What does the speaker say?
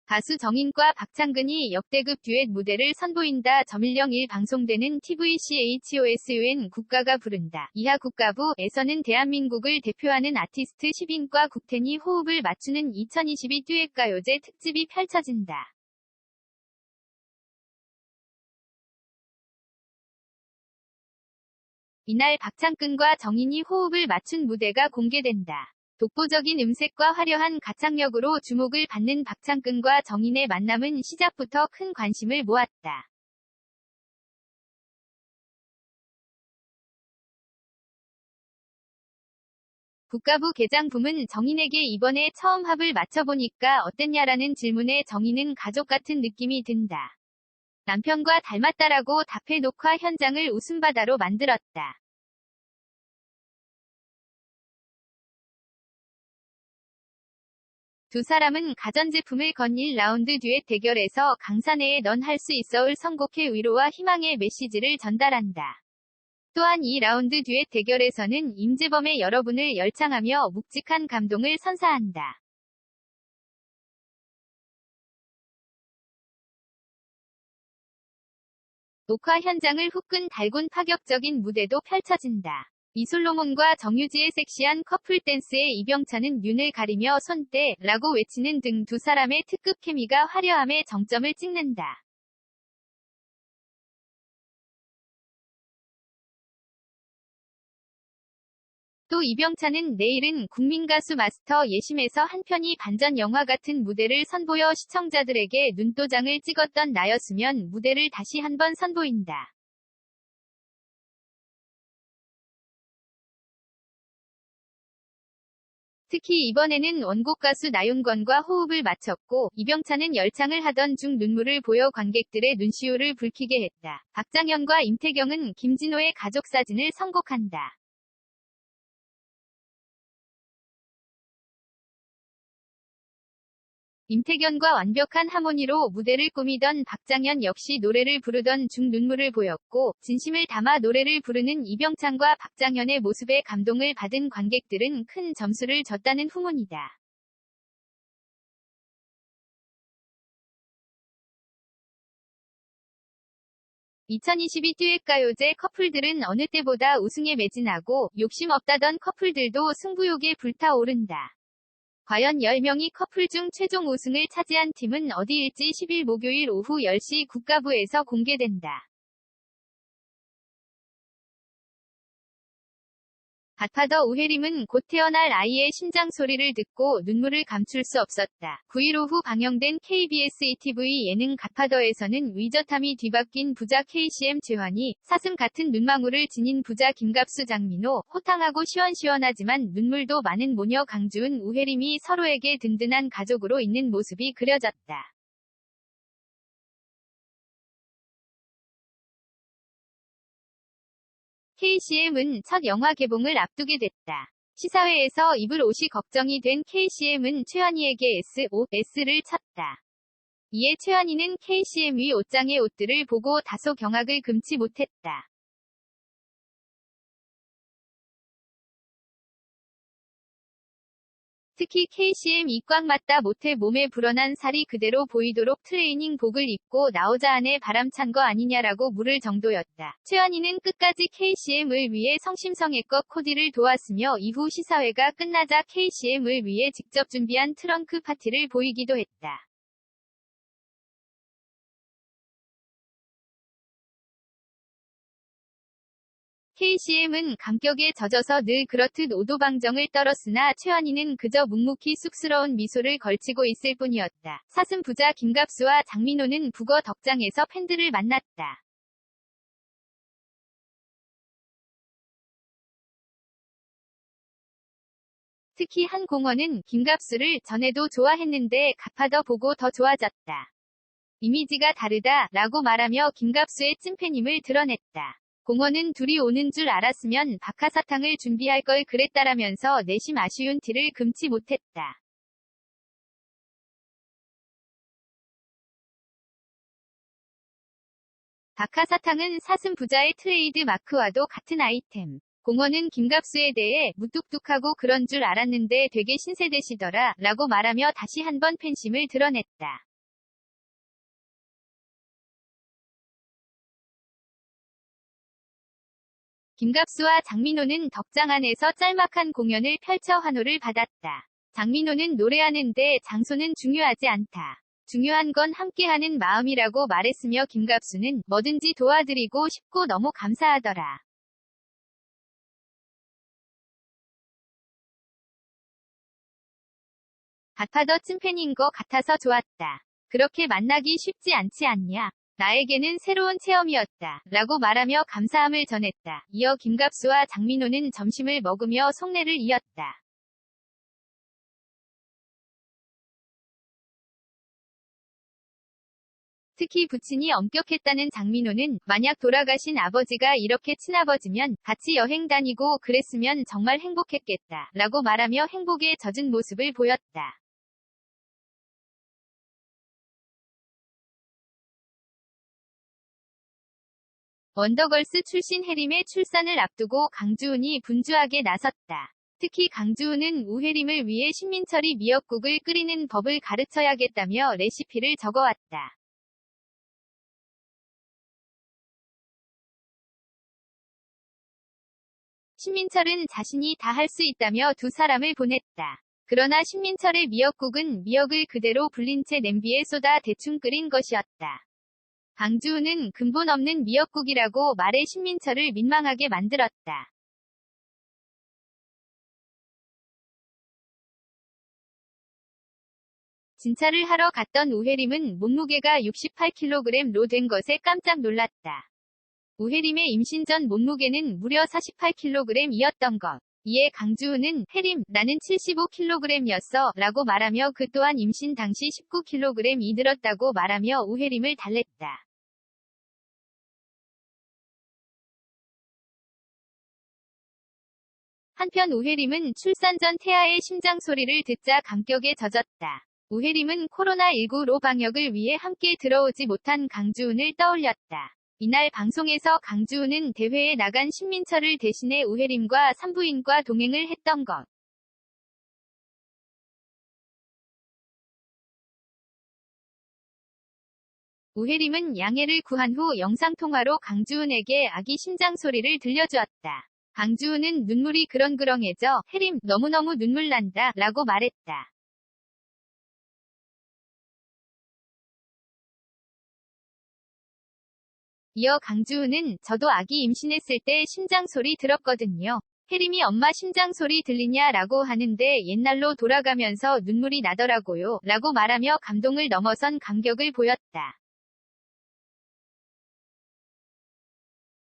가수 정인과 박창근이 역대급 듀엣 무대를 선보인다. 점일령 1 방송되는 TVCHOSUN 국가가 부른다. 이하 국가부에서는 대한민국을 대표하는 아티스트 10인과 국텐이 호흡을 맞추는 2022 듀엣가요제 특집이 펼쳐진다. 이날 박창근과 정인이 호흡을 맞춘 무대가 공개된다. 독보적인 음색과 화려한 가창력으로 주목을 받는 박창근과 정인의 만남은 시작부터 큰 관심을 모았다. 국가부 개장품은 정인에게 이번에 처음 합을 맞춰보니까 어땠냐라는 질문에 정인은 가족 같은 느낌이 든다. 남편과 닮았다라고 답해 녹화 현장을 웃음바다로 만들었다. 두 사람은 가전제품을 건 1라운드 듀엣 대결에서 강산해에 넌 할 수 있어를 선곡해 위로와 희망의 메시지를 전달한다. 또한 2라운드 듀엣 대결에서는 임재범의 여러분을 열창하며 묵직한 감동을 선사한다. 녹화 현장을 후끈 달군 파격적인 무대도 펼쳐진다. 이솔로몬과 정유지의 섹시한 커플 댄스에 이병찬은 윤을 가리며 손떼라고 외치는 등 두 사람의 특급 케미가 화려함의 정점을 찍는다. 또 이병찬은 내일은 국민가수 마스터 예심에서 한편이 반전 영화 같은 무대를 선보여 시청자들에게 눈도장을 찍었던 나였으면 무대를 다시 한번 선보인다. 특히 이번에는 원곡 가수 나윤건과 호흡을 맞췄고 이병찬은 열창을 하던 중 눈물을 보여 관객들의 눈시울을 붉히게 했다. 박장현과 임태경은 김진호의 가족사진을 선곡한다. 임태견과 완벽한 하모니로 무대를 꾸미던 박장현 역시 노래를 부르던 중 눈물을 보였고 진심을 담아 노래를 부르는 이병찬과 박장현의 모습에 감동을 받은 관객들은 큰 점수를 줬다는 후문이다. (2022) 듀엣가요제 커플들은 어느 때보다 우승에 매진하고 욕심 없다던 커플들도 승부욕에 불타오른다. 과연 10명의 커플 중 최종 우승을 차지한 팀은 어디일지 10일 목요일 오후 10시 국가부에서 공개된다. 갓파더 우혜림은 곧 태어날 아이의 심장 소리를 듣고 눈물을 감출 수 없었다. 9일 오후 방영된 KBS ETV 예능 갓파더에서는 위저탐이 뒤바뀐 부자 KCM 재환이 사슴 같은 눈망울을 지닌 부자 김갑수 장민호, 호탕하고 시원시원하지만 눈물도 많은 모녀 강주은 우혜림이 서로에게 든든한 가족으로 있는 모습이 그려졌다. KCM은 첫 영화 개봉을 앞두게 됐다. 시사회에서 입을 옷이 걱정이 된 KCM은 최환희에게 SOS를 쳤다. 이에 최환희는 KCM 위 옷장의 옷들을 보고 다소 경악을 금치 못했다. 특히 KCM이 꽉 맞다 못해 몸에 불어난 살이 그대로 보이도록 트레이닝복을 입고 나오자 안에 바람 찬 거 아니냐라고 물을 정도였다. 최환희는 끝까지 KCM을 위해 성심성의껏 코디를 도왔으며 이후 시사회가 끝나자 KCM을 위해 직접 준비한 트렁크 파티를 보이기도 했다. KCM은 감격에 젖어서 늘 그렇듯 오도방정을 떨었으나 최환희는 그저 묵묵히 쑥스러운 미소를 걸치고 있을 뿐이었다. 사슴 부자 김갑수와 장민호는 북어 덕장에서 팬들을 만났다. 특히 한 공원은 김갑수를 전에도 좋아했는데 갓파더 보고 더 좋아졌다. 이미지가 다르다 라고 말하며 김갑수의 찐팬임을 드러냈다. 공원은 둘이 오는 줄 알았으면 박하사탕을 준비할 걸 그랬다라면서 내심 아쉬운 티를 금치 못했다. 박하사탕은 사슴 부자의 트레이드 마크와도 같은 아이템. 공원은 김갑수에 대해 무뚝뚝하고 그런 줄 알았는데 되게 신세대시더라 라고 말하며 다시 한번 팬심을 드러냈다. 김갑수와 장민호는 덕장 안에서 짤막한 공연을 펼쳐 환호를 받았다. 장민호는 노래하는데 장소는 중요하지 않다. 중요한 건 함께하는 마음이라고 말했으며 김갑수는 뭐든지 도와드리고 싶고 너무 감사하더라. 갓파더 찐팬인 거 같아서 좋았다. 그렇게 만나기 쉽지 않지 않냐. 나에게는 새로운 체험이었다. 라고 말하며 감사함을 전했다. 이어 김갑수와 장민호는 점심을 먹으며 속내를 이었다. 특히 부친이 엄격했다는 장민호는 만약 돌아가신 아버지가 이렇게 친아버지면 같이 여행 다니고 그랬으면 정말 행복했겠다. 라고 말하며 행복에 젖은 모습을 보였다. 원더걸스 출신 해림의 출산을 앞두고 강주훈이 분주하게 나섰다. 특히 강주훈은 우혜림을 위해 신민철이 미역국을 끓이는 법을 가르쳐야겠다며 레시피를 적어왔다. 신민철은 자신이 다 할 수 있다며 두 사람을 보냈다. 그러나 신민철의 미역국은 미역을 그대로 불린 채 냄비에 쏟아 대충 끓인 것이었다. 강주훈은 근본 없는 미역국이라고 말해 신민철을 민망하게 만들었다. 진찰을 하러 갔던 우혜림은 몸무게가 68kg로 된 것에 깜짝 놀랐다. 우혜림의 임신 전 몸무게는 무려 48kg이었던 것. 이에 강주훈은 혜림, 나는 75kg였어 라고 말하며 그 또한 임신 당시 19kg이 늘었다고 말하며 우혜림을 달랬다. 한편 우혜림은 출산 전 태아의 심장 소리를 듣자 감격에 젖었다. 우혜림은 코로나19로 방역을 위해 함께 들어오지 못한 강주훈을 떠올렸다. 이날 방송에서 강주훈은 대회에 나간 신민철을 대신해 우혜림과 산부인과 동행을 했던 것. 우혜림은 양해를 구한 후 영상통화로 강주훈에게 아기 심장 소리를 들려주었다. 강주훈은 눈물이 그렁그렁해져 혜림, 너무너무 눈물 난다 라고 말했다. 이어 강주훈은 저도 아기 임신했을 때 심장 소리 들었거든요. 혜림이 엄마 심장 소리 들리냐 라고 하는데 옛날로 돌아가면서 눈물이 나더라고요. 라고 말하며 감동을 넘어선 감격을 보였다.